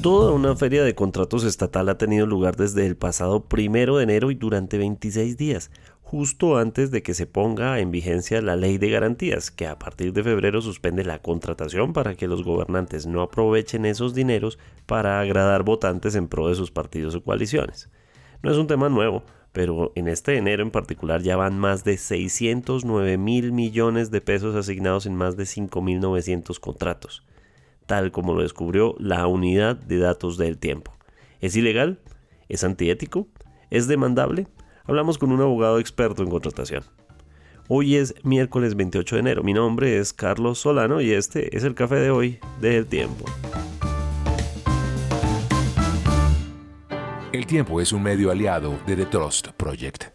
Toda una feria de contratos estatal ha tenido lugar desde el pasado 1 de enero y durante 26 días, justo antes de que se ponga en vigencia la Ley de Garantías, que a partir de febrero suspende la contratación para que los gobernantes no aprovechen esos dineros para agradar votantes en pro de sus partidos o coaliciones. No es un tema nuevo, pero en este enero en particular ya van más de 609 mil millones de pesos asignados en más de 5.900 contratos, tal como lo descubrió la Unidad de Datos del Tiempo. ¿Es ilegal? ¿Es antiético? ¿Es demandable? Hablamos con un abogado experto en contratación. Hoy es miércoles 28 de enero. Mi nombre es Carlos Solano y este es el café de hoy de El Tiempo. El Tiempo es un medio aliado de The Trust Project.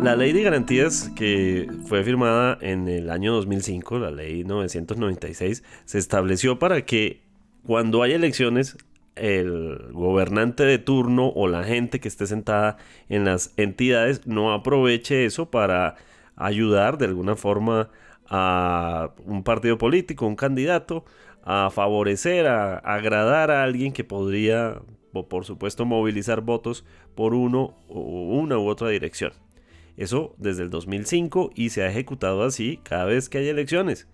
La Ley de Garantías, que fue firmada en el año 2005, la Ley 996, se estableció para que cuando hay elecciones, el gobernante de turno o la gente que esté sentada en las entidades no aproveche eso para ayudar de alguna forma a un partido político, un candidato, a favorecer, a agradar a alguien que podría, o por supuesto, movilizar votos por una u otra dirección. Eso desde el 2005 y se ha ejecutado así cada vez que hay elecciones.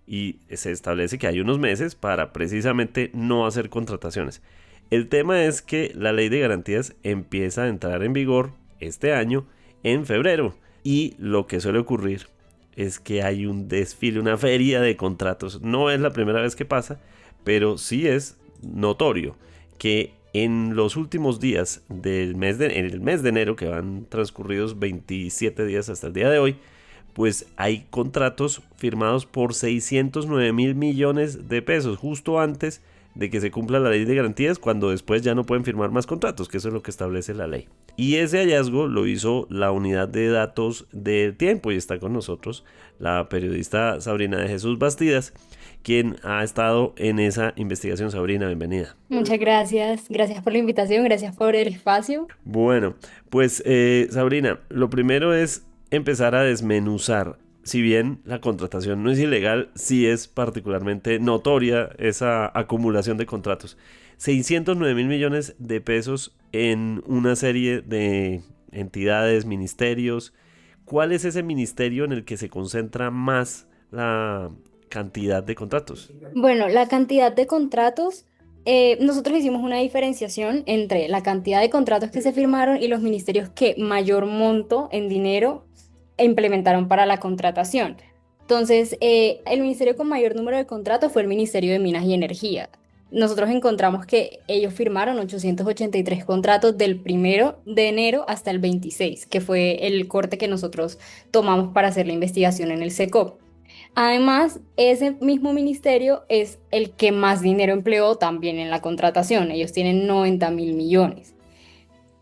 Y se establece que hay unos meses para precisamente no hacer contrataciones. El tema es que la ley de garantías empieza a entrar en vigor este año en febrero. Y lo que suele ocurrir es que hay un desfile, una feria de contratos. No es la primera vez que pasa, pero sí es notorio que en los últimos días en el mes de enero, que van transcurridos 27 días hasta el día de hoy, pues hay contratos firmados por 609 mil millones de pesos, justo antes de que se cumpla la ley de garantías, cuando después ya no pueden firmar más contratos, que eso es lo que establece la ley. Y ese hallazgo lo hizo la Unidad de Datos del Tiempo y está con nosotros la periodista Sabrina de Jesús Bastidas, quien ha estado en esa investigación. Sabrina, bienvenida. Muchas gracias, gracias por la invitación, gracias por el espacio. Bueno, pues Sabrina, lo primero es empezar a desmenuzar. Si bien la contratación no es ilegal, sí es particularmente notoria esa acumulación de contratos. 609 mil millones de pesos en una serie de entidades, ministerios. ¿Cuál es ese ministerio en el que se concentra más la cantidad de contratos? Bueno, la cantidad de contratos, nosotros hicimos una diferenciación entre la cantidad de contratos que se firmaron y los ministerios que mayor monto en dinero implementaron para la contratación. Entonces, el ministerio con mayor número de contratos fue el Ministerio de Minas y Energía. Nosotros encontramos que ellos firmaron 883 contratos del 1 de enero hasta el 26, que fue el corte que nosotros tomamos para hacer la investigación en el SECOP. Además, ese mismo ministerio es el que más dinero empleó también en la contratación. Ellos tienen 90.000 millones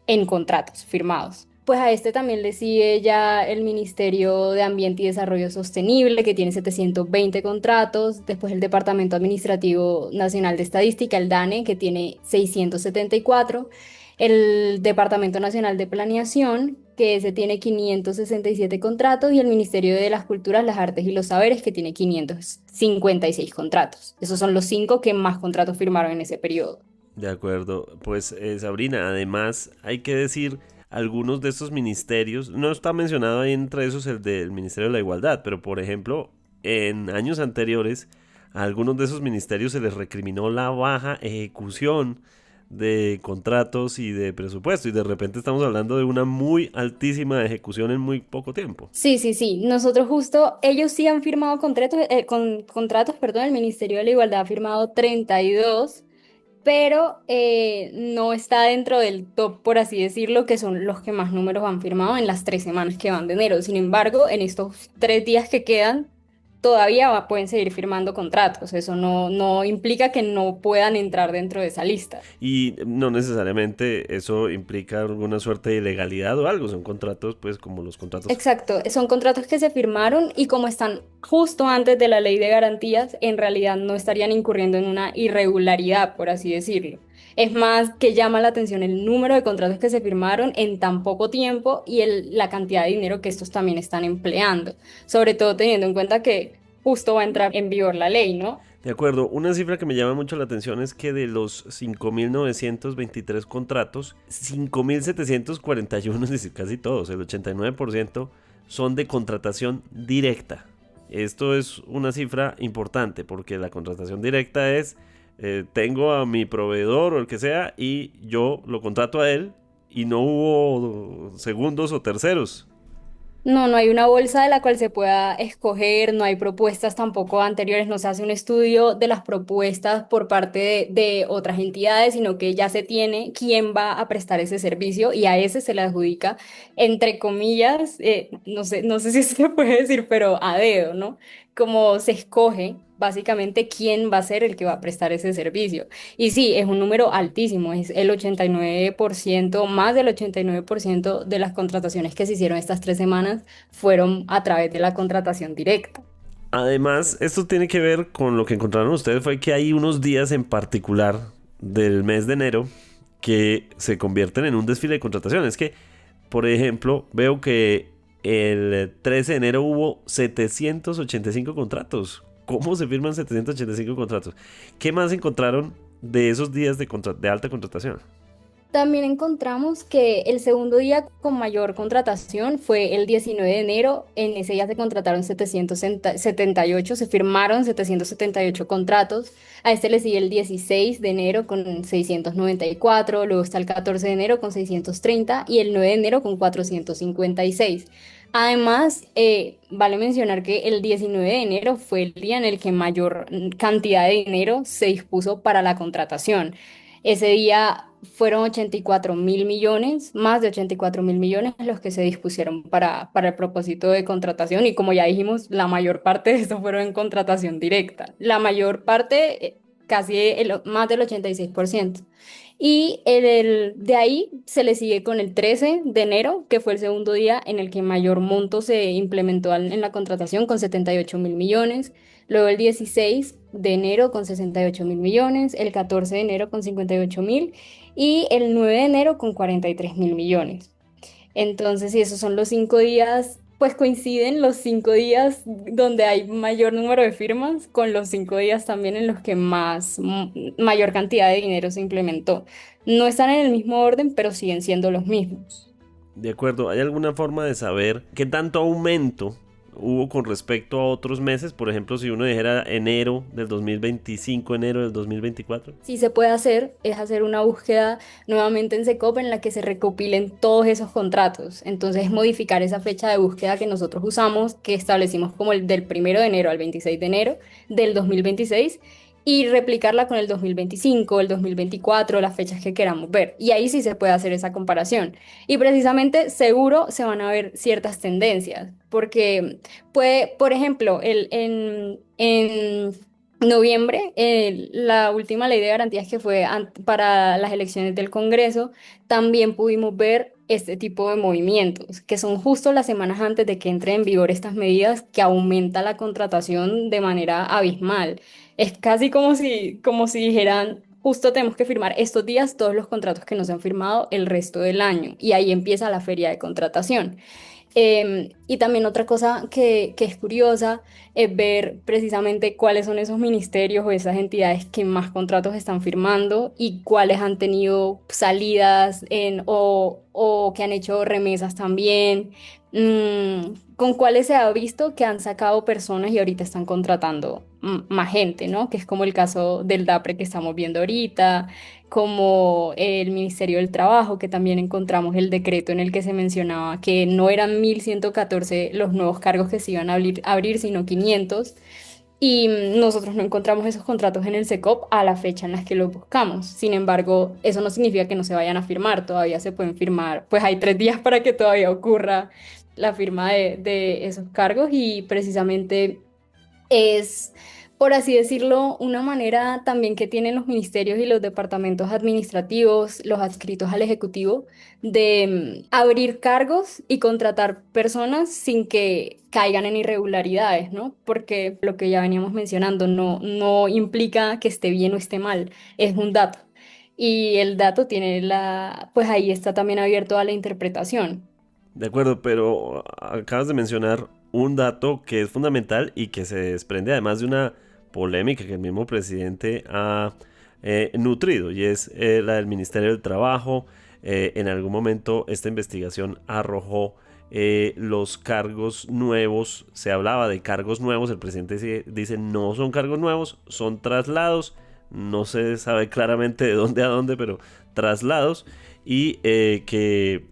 en contratos firmados. Pues a este también le sigue ya el Ministerio de Ambiente y Desarrollo Sostenible, que tiene 720 contratos. Después el Departamento Administrativo Nacional de Estadística, el DANE, que tiene 674. El Departamento Nacional de Planeación, que ese tiene 567 contratos. Y el Ministerio de las Culturas, las Artes y los Saberes, que tiene 556 contratos. Esos son los 5 que más contratos firmaron en ese periodo. De acuerdo, pues Sabrina, además hay que decir, algunos de estos ministerios, no está mencionado ahí entre esos el del Ministerio de la Igualdad, pero por ejemplo, en años anteriores, a algunos de esos ministerios se les recriminó la baja ejecución de contratos y de presupuesto, y de repente estamos hablando de una muy altísima ejecución en muy poco tiempo. Sí, sí, sí. Nosotros justo, ellos sí han firmado contratos, perdón, el Ministerio de la Igualdad ha firmado 32, pero no está dentro del top, por así decirlo, que son los que más números han firmado en las 3 semanas que van de enero. Sin embargo, en estos 3 días que quedan, todavía pueden seguir firmando contratos. Eso no implica que no puedan entrar dentro de esa lista. Y no necesariamente eso implica alguna suerte de ilegalidad o algo, son contratos pues como los contratos. Exacto, son contratos que se firmaron y como están justo antes de la ley de garantías, en realidad no estarían incurriendo en una irregularidad, por así decirlo. Es más que llama la atención el número de contratos que se firmaron en tan poco tiempo y la cantidad de dinero que estos también están empleando, sobre todo teniendo en cuenta que justo va a entrar en vigor la ley, ¿no? De acuerdo, una cifra que me llama mucho la atención es que de los 5.923 contratos, 5.741, es decir, casi todos, el 89%, son de contratación directa. Esto es una cifra importante porque la contratación directa es, tengo a mi proveedor o el que sea y yo lo contrato a él y no hubo segundos o terceros. No, no hay una bolsa de la cual se pueda escoger, no hay propuestas tampoco anteriores, no se hace un estudio de las propuestas por parte de otras entidades, sino que ya se tiene quién va a prestar ese servicio y a ese se le adjudica, entre comillas, no sé si se puede decir, pero a dedo, ¿no? Como se escoge básicamente quién va a ser el que va a prestar ese servicio. Y sí, es un número altísimo, es el 89%, más del 89% de las contrataciones que se hicieron estas 3 semanas fueron a través de la contratación directa. Además, esto tiene que ver con lo que encontraron ustedes, fue que hay unos días en particular del mes de enero que se convierten en un desfile de contratación. Es que, por ejemplo, veo que el 13 de enero hubo 785 contratos. ¿Cómo se firman 785 contratos? ¿Qué más encontraron de esos días de alta contratación? También encontramos que el segundo día con mayor contratación fue el 19 de enero. En ese día se contrataron 778, se firmaron 778 contratos. A este le sigue el 16 de enero con 694, luego está el 14 de enero con 630 y el 9 de enero con 456. Además, vale mencionar que el 19 de enero fue el día en el que mayor cantidad de dinero se dispuso para la contratación. Ese día fueron 84.000 millones, más de 84.000 millones los que se dispusieron para el propósito de contratación y como ya dijimos, la mayor parte de eso fueron en contratación directa. La mayor parte, más del 86%. Y de ahí se le sigue con el 13 de enero, que fue el segundo día en el que mayor monto se implementó en la contratación con 78.000 millones. Luego el 16 de enero con 68.000 millones, el 14 de enero con 58.000 y el 9 de enero con 43.000 millones. Entonces, si esos son los 5 días, pues coinciden los 5 días donde hay mayor número de firmas con los 5 días también en los que mayor cantidad de dinero se implementó. No están en el mismo orden, pero siguen siendo los mismos. De acuerdo, ¿hay alguna forma de saber qué tanto aumento hubo con respecto a otros meses? Por ejemplo, si uno dijera enero del 2025, enero del 2024. Sí se puede hacer, es hacer una búsqueda nuevamente en Secop en la que se recopilen todos esos contratos. Entonces, modificar esa fecha de búsqueda que nosotros usamos, que establecimos como el del 1 de enero al 26 de enero del 2026, y replicarla con el 2025, el 2024, las fechas que queramos ver. Y ahí sí se puede hacer esa comparación. Y precisamente seguro se van a ver ciertas tendencias, porque puede, por ejemplo, en noviembre, la última ley de garantías que fue para las elecciones del Congreso, también pudimos ver este tipo de movimientos, que son justo las semanas antes de que entren en vigor estas medidas que aumenta la contratación de manera abismal. Es casi como si dijeran, justo tenemos que firmar estos días todos los contratos que no se han firmado el resto del año, y ahí empieza la feria de contratación. Y también otra cosa que es curiosa es ver precisamente cuáles son esos ministerios o esas entidades que más contratos están firmando y cuáles han tenido salidas o que han hecho remesas también, con cuáles se ha visto que han sacado personas y ahorita están contratando más gente, ¿no? Que es como el caso del DAPRE que estamos viendo ahorita, como el Ministerio del Trabajo, que también encontramos el decreto en el que se mencionaba que no eran 1.114 los nuevos cargos que se iban a abrir, sino 500. Y nosotros no encontramos esos contratos en el SECOP a la fecha en la que los buscamos. Sin embargo, eso no significa que no se vayan a firmar, todavía se pueden firmar. Pues hay 3 días para que todavía ocurra la firma de esos cargos y precisamente es, por así decirlo, una manera también que tienen los ministerios y los departamentos administrativos, los adscritos al Ejecutivo, de abrir cargos y contratar personas sin que caigan en irregularidades, ¿no? Porque lo que ya veníamos mencionando no implica que esté bien o esté mal, es un dato. Y el dato tiene pues ahí está también abierto a la interpretación. De acuerdo, pero acabas de mencionar un dato que es fundamental y que se desprende además de una polémica que el mismo presidente ha nutrido, y es la del Ministerio del Trabajo. En algún momento esta investigación arrojó los cargos nuevos. Se hablaba de cargos nuevos. El presidente dice no son cargos nuevos, son traslados. No se sabe claramente de dónde a dónde, pero traslados. Y que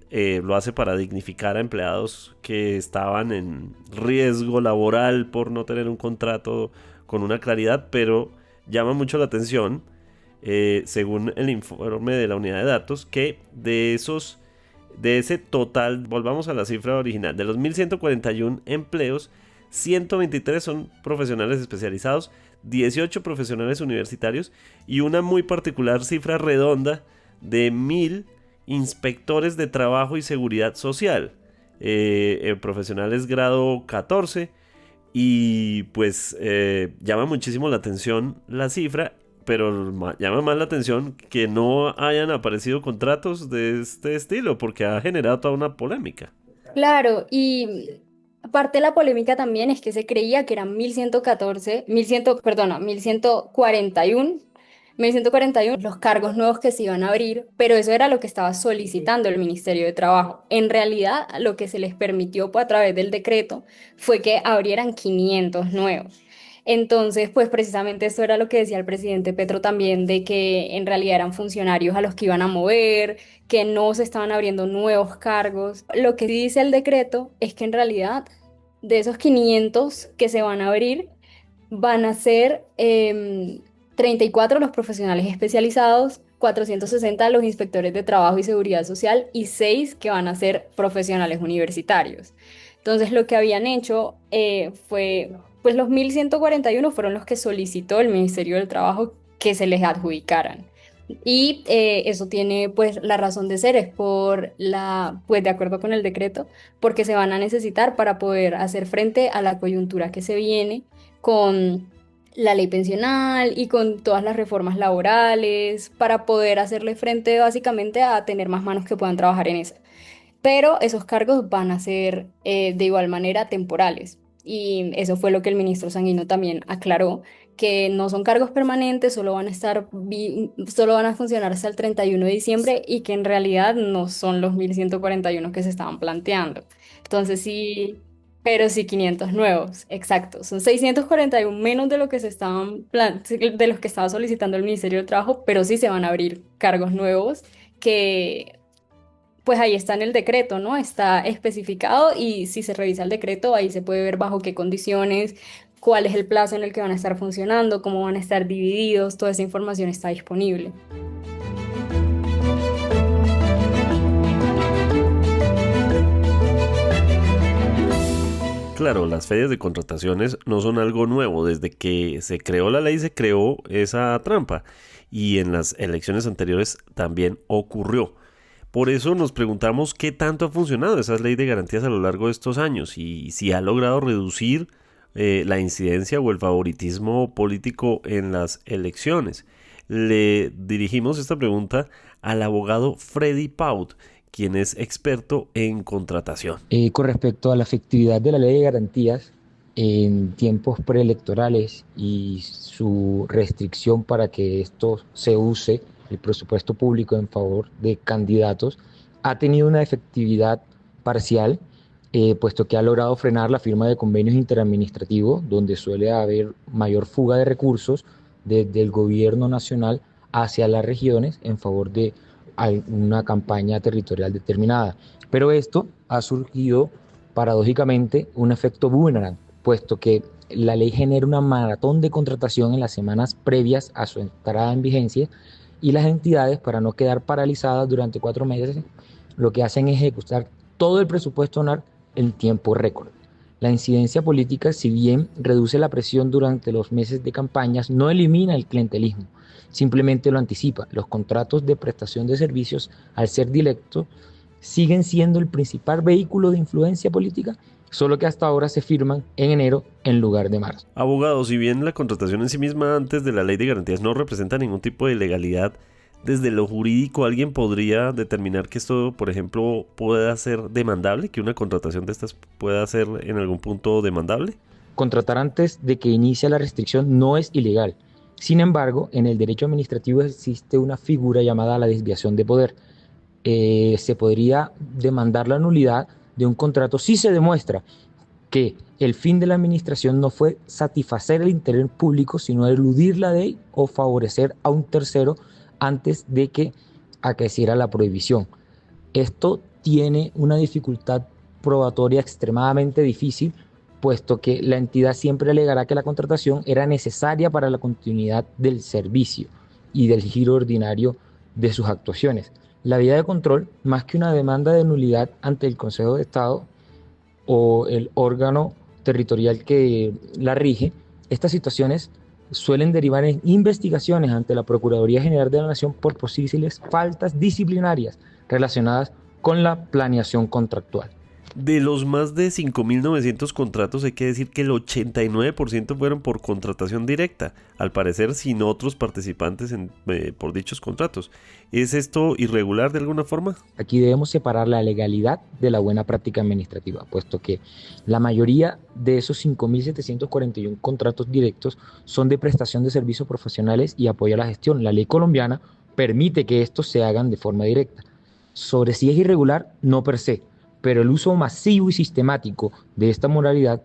lo hace para dignificar a empleados que estaban en riesgo laboral por no tener un contrato con una claridad. Pero llama mucho la atención, según el informe de la unidad de datos, que de ese total, volvamos a la cifra original, de los 1.141 empleos, 123 son profesionales especializados, 18 profesionales universitarios y una muy particular cifra redonda de 1.000 inspectores de trabajo y seguridad social, profesionales grado 14. Y pues llama muchísimo la atención la cifra, pero llama más la atención que no hayan aparecido contratos de este estilo, porque ha generado toda una polémica. Claro, y parte de la polémica también es que se creía que eran 1114, 1100, perdona, 1141 los cargos nuevos que se iban a abrir, pero eso era lo que estaba solicitando el Ministerio de Trabajo. En realidad, lo que se les permitió a través del decreto fue que abrieran 500 nuevos. Entonces, pues precisamente esto era lo que decía el presidente Petro también, de que en realidad eran funcionarios a los que iban a mover, que no se estaban abriendo nuevos cargos. Lo que dice el decreto es que en realidad de esos 500 que se van a abrir, van a ser 34 los profesionales especializados, 460 los inspectores de trabajo y seguridad social y 6 que van a ser profesionales universitarios. Entonces lo que habían hecho fue, pues los 1141 fueron los que solicitó el Ministerio del Trabajo que se les adjudicaran. Y eso tiene pues la razón de ser, es pues de acuerdo con el decreto, porque se van a necesitar para poder hacer frente a la coyuntura que se viene con la ley pensional y con todas las reformas laborales, para poder hacerle frente básicamente a tener más manos que puedan trabajar en eso. Pero esos cargos van a ser de igual manera temporales. Y eso fue lo que el ministro Sanguino también aclaró, que no son cargos permanentes, solo van a funcionar hasta el 31 de diciembre y que en realidad no son los 1141 que se estaban planteando. Entonces sí, pero sí 500 nuevos, exacto. Son 641 menos de lo que de los que estaba solicitando el Ministerio del Trabajo, pero sí se van a abrir cargos nuevos que pues ahí está en el decreto, ¿no? Está especificado y si se revisa el decreto, ahí se puede ver bajo qué condiciones, cuál es el plazo en el que van a estar funcionando, cómo van a estar divididos, toda esa información está disponible. Claro, las ferias de contrataciones no son algo nuevo. Desde que se creó la ley se creó esa trampa, y en las elecciones anteriores también ocurrió. Por eso nos preguntamos qué tanto ha funcionado esa ley de garantías a lo largo de estos años y si ha logrado reducir la incidencia o el favoritismo político en las elecciones. Le dirigimos esta pregunta al abogado Freddy Paut, quien es experto en contratación. Con respecto a la efectividad de la ley de garantías en tiempos preelectorales y su restricción para que esto se use el presupuesto público en favor de candidatos, ha tenido una efectividad parcial, puesto que ha logrado frenar la firma de convenios interadministrativos, donde suele haber mayor fuga de recursos desde el gobierno nacional hacia las regiones en favor de una campaña territorial determinada. Pero esto ha surgido paradójicamente un efecto boomerang, puesto que la ley genera una maratón de contratación en las semanas previas a su entrada en vigencia, y las entidades, para no quedar paralizadas durante 4 meses, lo que hacen es ejecutar todo el presupuesto anual en tiempo récord. La incidencia política, si bien reduce la presión durante los meses de campañas, no elimina el clientelismo, simplemente lo anticipa. Los contratos de prestación de servicios, al ser directos, siguen siendo el principal vehículo de influencia política, solo que hasta ahora se firman en enero en lugar de marzo. Abogado, si bien la contratación en sí misma antes de la ley de garantías no representa ningún tipo de ilegalidad, desde lo jurídico alguien podría determinar que esto, por ejemplo, pueda ser demandable, que una contratación de estas pueda ser en algún punto demandable? Contratar antes de que inicie la restricción no es ilegal. Sin embargo, en el derecho administrativo existe una figura llamada la desviación de poder. Se podría demandar la nulidad de un contrato si se demuestra que el fin de la administración no fue satisfacer el interés público, sino eludir la ley o favorecer a un tercero antes de que aqueciera la prohibición. Esto tiene una dificultad probatoria extremadamente difícil, puesto que la entidad siempre alegará que la contratación era necesaria para la continuidad del servicio y del giro ordinario de sus actuaciones. La vía de control, más que una demanda de nulidad ante el Consejo de Estado o el órgano territorial que la rige, estas situaciones suelen derivar en investigaciones ante la Procuraduría General de la Nación por posibles faltas disciplinarias relacionadas con la planeación contractual. De los más de 5.900 contratos hay que decir que el 89% fueron por contratación directa, al parecer sin otros participantes por dichos contratos. ¿Es esto irregular de alguna forma? Aquí debemos separar la legalidad de la buena práctica administrativa, puesto que la mayoría de esos 5.741 contratos directos son de prestación de servicios profesionales y apoyo a la gestión. La ley colombiana permite que estos se hagan de forma directa. Sobre si es irregular, no per se, pero el uso masivo y sistemático de esta modalidad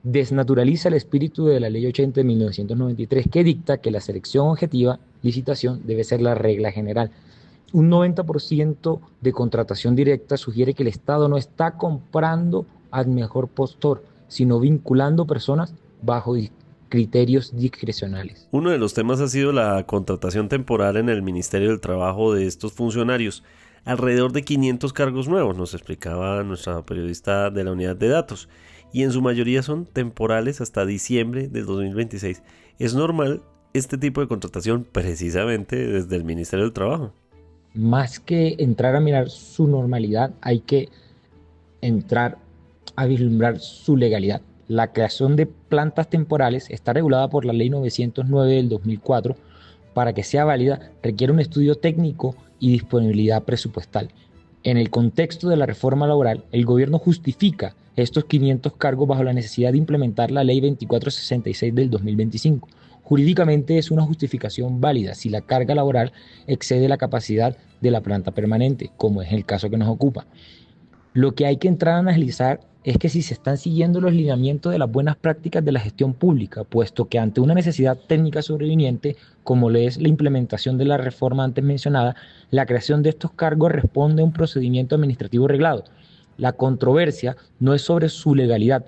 desnaturaliza el espíritu de la Ley 80 de 1993, que dicta que la selección objetiva, licitación, debe ser la regla general. Un 90% de contratación directa sugiere que el Estado no está comprando al mejor postor, sino vinculando personas bajo criterios discrecionales. Uno de los temas ha sido la contratación temporal en el Ministerio del Trabajo de estos funcionarios. Alrededor de 500 cargos nuevos, nos explicaba nuestra periodista de la unidad de datos, y en su mayoría son temporales hasta diciembre del 2026. ¿Es normal este tipo de contratación precisamente desde el Ministerio del Trabajo? Más que entrar a mirar su normalidad, hay que entrar a vislumbrar su legalidad. La creación de plantas temporales está regulada por la Ley 909 del 2004. Para que sea válida, requiere un estudio técnico y disponibilidad presupuestal. En el contexto de la reforma laboral, el gobierno justifica estos 500 cargos bajo la necesidad de implementar la Ley 2466 del 2025. Jurídicamente es una justificación válida si la carga laboral excede la capacidad de la planta permanente, como es el caso que nos ocupa. Lo que hay que entrar a analizar es que si se están siguiendo los lineamientos de las buenas prácticas de la gestión pública, puesto que ante una necesidad técnica sobreviniente, como lo es la implementación de la reforma antes mencionada, la creación de estos cargos responde a un procedimiento administrativo reglado. La controversia no es sobre su legalidad,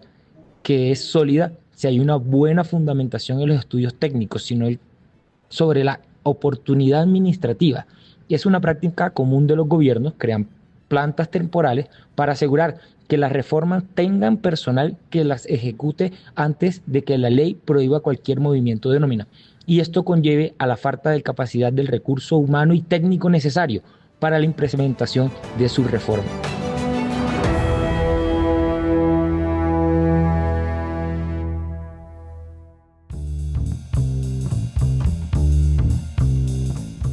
que es sólida si hay una buena fundamentación en los estudios técnicos, sino sobre la oportunidad administrativa. Y es una práctica común de los gobiernos, crean plantas temporales para asegurar que las reformas tengan personal que las ejecute antes de que la ley prohíba cualquier movimiento de nómina. Y esto conlleve a la falta de capacidad del recurso humano y técnico necesario para la implementación de su reforma.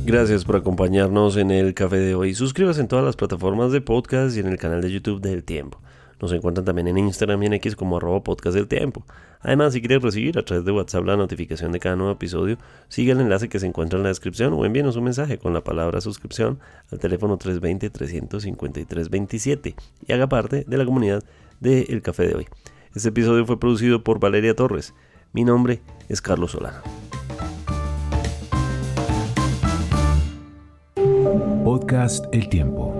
Gracias por acompañarnos en el café de hoy. Suscríbase en todas las plataformas de podcast y en el canal de YouTube del Tiempo. Nos encuentran también en Instagram y en X como @podcast del Tiempo. Además, si quieres recibir a través de WhatsApp la notificación de cada nuevo episodio, siga el enlace que se encuentra en la descripción o envíenos un mensaje con la palabra suscripción al teléfono 320-353-27 y haga parte de la comunidad de El Café de Hoy. Este episodio fue producido por Valeria Torres. Mi nombre es Carlos Solano. Podcast El Tiempo.